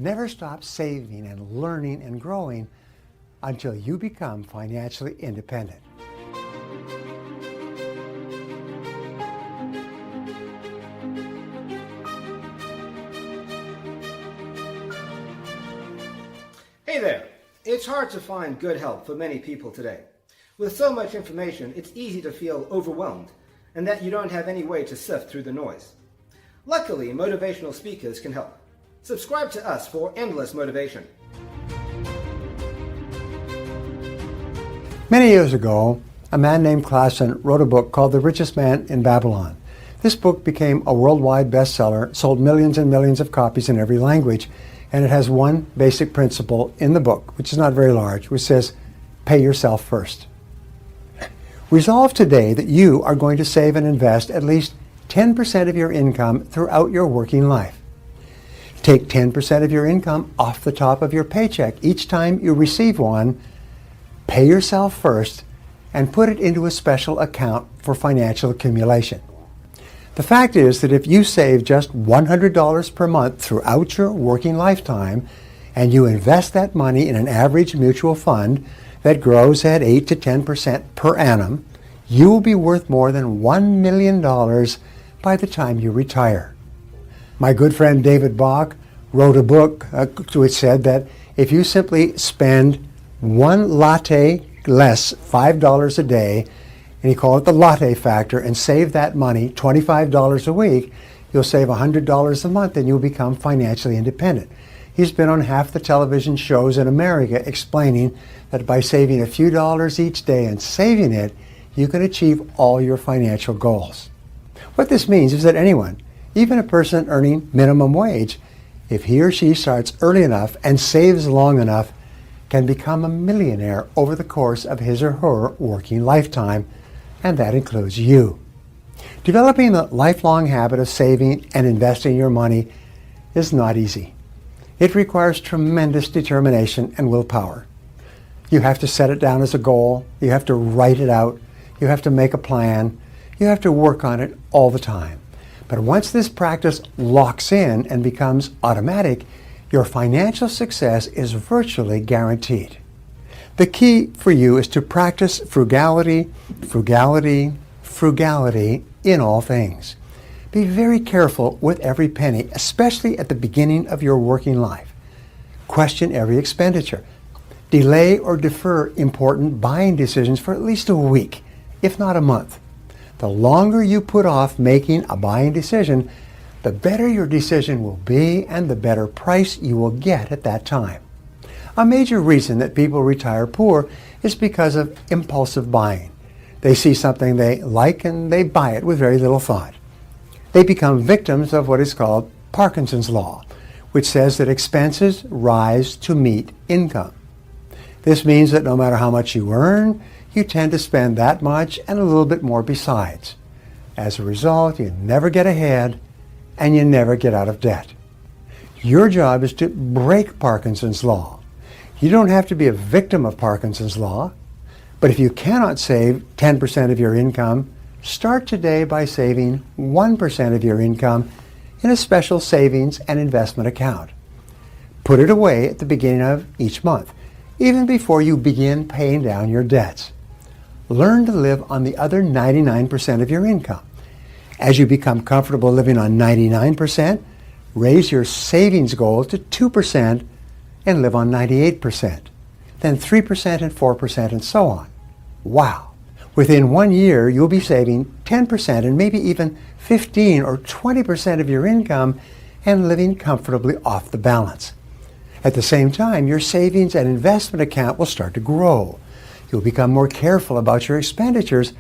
Never stop saving and learning and growing until you become financially independent. Hey there! It's hard to find good help for many people today. With so much information, it's easy to feel overwhelmed and that you don't have any way to sift through the noise. Luckily, motivational speakers can help. Subscribe to us for endless motivation. Many years ago, a man named Klassen wrote a book called The Richest Man in Babylon. This book became a worldwide bestseller, sold millions and millions of copies in every language, and it has one basic principle in the book, which is not very large, which says, pay yourself first. Resolve today that you are going to save and invest at least 10% of your income throughout your working life. Take 10% of your income off the top of your paycheck each time you receive one, pay yourself first, and put it into a special account for financial accumulation. The fact is that if you save just $100 per month throughout your working lifetime and you invest that money in an average mutual fund that grows at 8 to 10% per annum, you will be worth more than $1 million by the time you retire. My good friend David Bach wrote a book which said that if you simply spend one latte less, $5 a day, and he called it the latte factor, and save that money, $25 a week, you'll save $100 a month and you'll become financially independent. He's been on half the television shows in America explaining that by saving a few dollars each day and saving it, you can achieve all your financial goals. What this means is that anyone, even a person earning minimum wage, if he or she starts early enough and saves long enough, can become a millionaire over the course of his or her working lifetime, and that includes you. Developing the lifelong habit of saving and investing your money is not easy. It requires tremendous determination and willpower. You have to set it down as a goal. You have to write it out. You have to make a plan. You have to work on it all the time. But once this practice locks in and becomes automatic, your financial success is virtually guaranteed. The key for you is to practice frugality, frugality, frugality in all things. Be very careful with every penny, especially at the beginning of your working life. Question every expenditure. Delay or defer important buying decisions for at least a week, if not a month. The longer you put off making a buying decision, the better your decision will be and the better price you will get at that time. A major reason that people retire poor is because of impulsive buying. They see something they like and they buy it with very little thought. They become victims of what is called Parkinson's law, which says that expenses rise to meet income. This means that no matter how much you earn, you tend to spend that much and a little bit more besides. As a result, you never get ahead and you never get out of debt. Your job is to break Parkinson's law. You don't have to be a victim of Parkinson's law, but if you cannot save 10% of your income, start today by saving 1% of your income in a special savings and investment account. Put it away at the beginning of each month, even before you begin paying down your debts. Learn to live on the other 99% of your income. As you become comfortable living on 99%, raise your savings goal to 2% and live on 98%, then 3% and 4% and so on. Wow! Within 1 year, you'll be saving 10% and maybe even 15 or 20% of your income and living comfortably off the balance. At the same time, your savings and investment account will start to grow. You'll become more careful about your expenditures,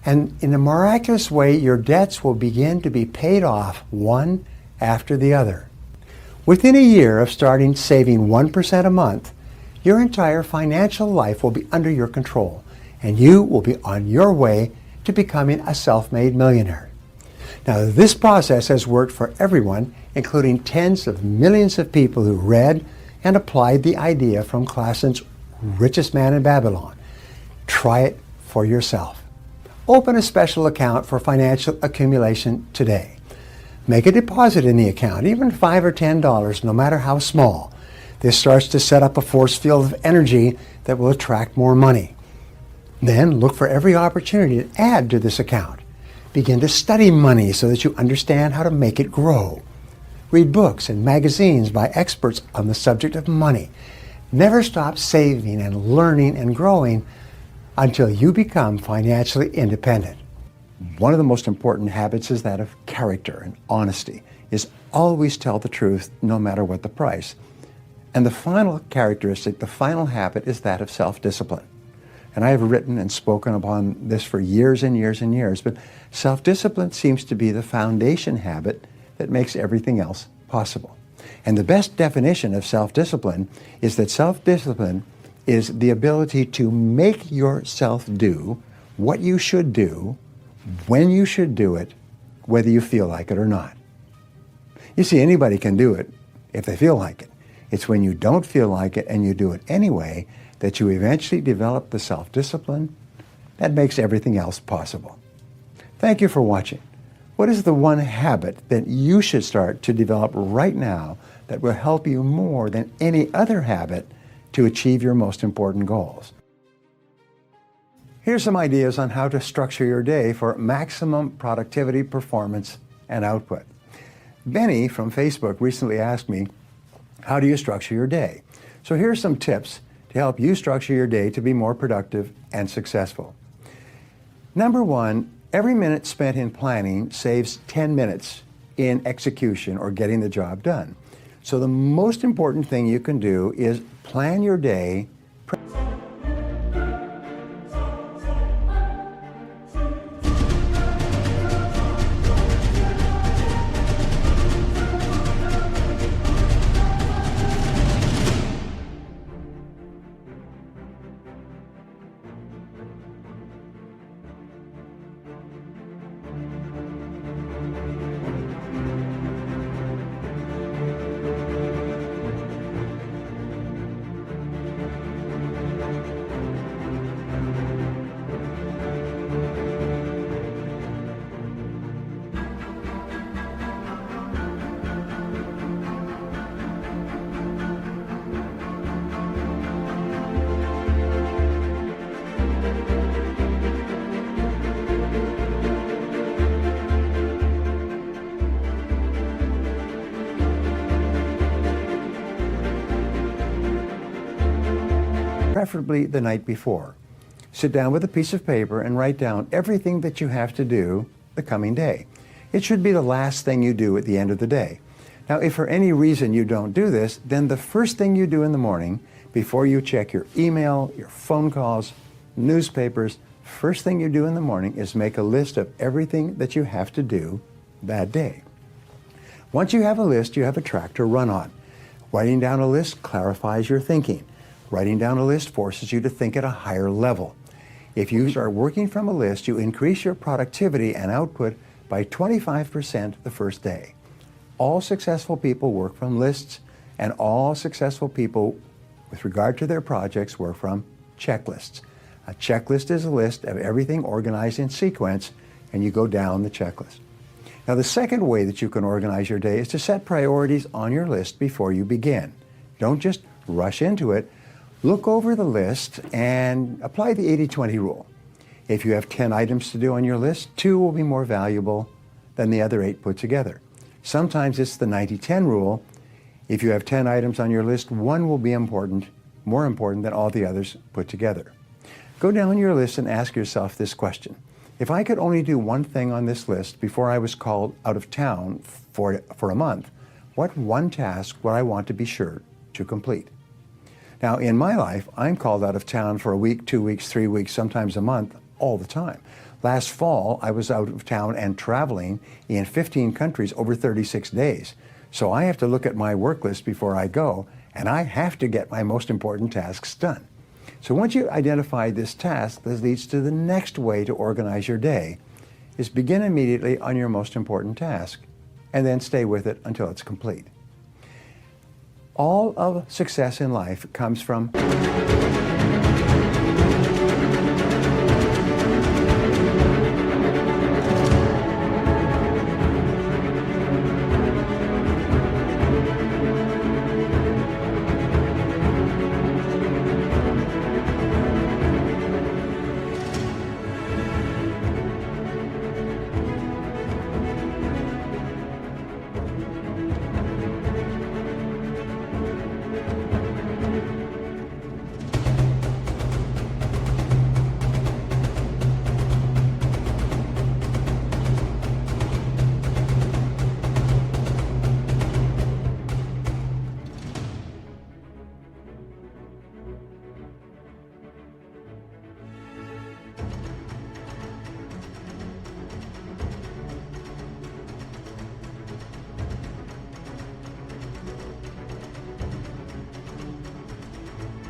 and in a miraculous way, your debts will begin to be paid off one after the other. Within a year of starting saving 1% a month, your entire financial life will be under your control, and you will be on your way to becoming a self-made millionaire. Now, this process has worked for everyone, including tens of millions of people who read and applied the idea from Klassen's Richest Man in Babylon. Try it for yourself. Open a special account for financial accumulation today. Make a deposit in the account, even $5 or $10, no matter how small. This starts to set up a force field of energy that will attract more money. Then look for every opportunity to add to this account. Begin to study money so that you understand how to make it grow. Read books and magazines by experts on the subject of money. Never stop saving and learning and growing until you become financially independent. One of the most important habits is that of character and honesty, is always tell the truth no matter what the price. And the final characteristic, the final habit, is that of self-discipline. And I have written and spoken upon this for years and years and years, but self-discipline seems to be the foundation habit that makes everything else possible. And the best definition of self-discipline is that self-discipline is the ability to make yourself do what you should do, when you should do it, whether you feel like it or not. You see, anybody can do it if they feel like it. It's when you don't feel like it and you do it anyway that you eventually develop the self-discipline that makes everything else possible. Thank you for watching. What is the one habit that you should start to develop right now that will help you more than any other habit to achieve your most important goals? Here's some ideas on how to structure your day for maximum productivity, performance, and output. Benny from Facebook recently asked me, how do you structure your day? So here's some tips to help you structure your day to be more productive and successful. Number one, every minute spent in planning saves 10 minutes in execution or getting the job done. So the most important thing you can do is plan your day. Preferably the night before. Sit down with a piece of paper and write down everything that you have to do the coming day. It should be the last thing you do at the end of the day. Now, if for any reason you don't do this, then the first thing you do in the morning, before you check your email, your phone calls, newspapers, first thing you do in the morning is make a list of everything that you have to do that day. Once you have a list, you have a track to run on. Writing down a list clarifies your thinking. Writing down a list forces you to think at a higher level. If you start working from a list, you increase your productivity and output by 25% the first day. All successful people work from lists, and all successful people, with regard to their projects, work from checklists. A checklist is a list of everything organized in sequence, and you go down the checklist. Now, the second way that you can organize your day is to set priorities on your list before you begin. Don't just rush into it. Look over the list and apply the 80-20 rule. If you have 10 items to do on your list, 2 will be more valuable than the other 8 put together. Sometimes it's the 90-10 rule. If you have 10 items on your list, 1 will be more important than all the others put together. Go down your list and ask yourself this question. If I could only do one thing on this list before I was called out of town for a month, what one task would I want to be sure to complete? Now, in my life, I'm called out of town for a week, 2 weeks, 3 weeks, sometimes a month, all the time. Last fall, I was out of town and traveling in 15 countries over 36 days. So I have to look at my work list before I go, and I have to get my most important tasks done. So once you identify this task, this leads to the next way to organize your day, is begin immediately on your most important task, and then stay with it until it's complete. All of success in life comes from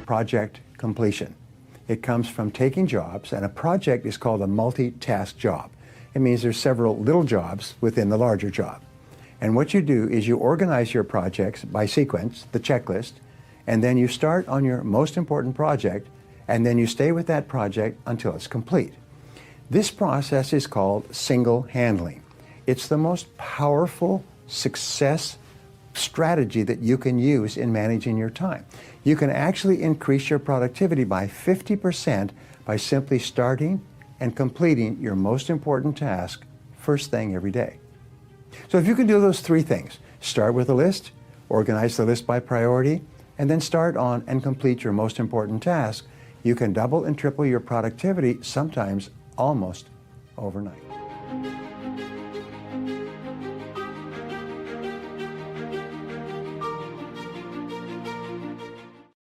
project completion. It comes from taking jobs, and a project is called a multitask job. It means there's several little jobs within the larger job. And what you do is you organize your projects by sequence, the checklist, and then you start on your most important project, and then you stay with that project until it's complete. This process is called single handling. It's the most powerful success strategy that you can use in managing your time. You can actually increase your productivity by 50% by simply starting and completing your most important task first thing every day. So if you can do those three things, start with a list, organize the list by priority, and then start on and complete your most important task, you can double and triple your productivity, sometimes almost overnight.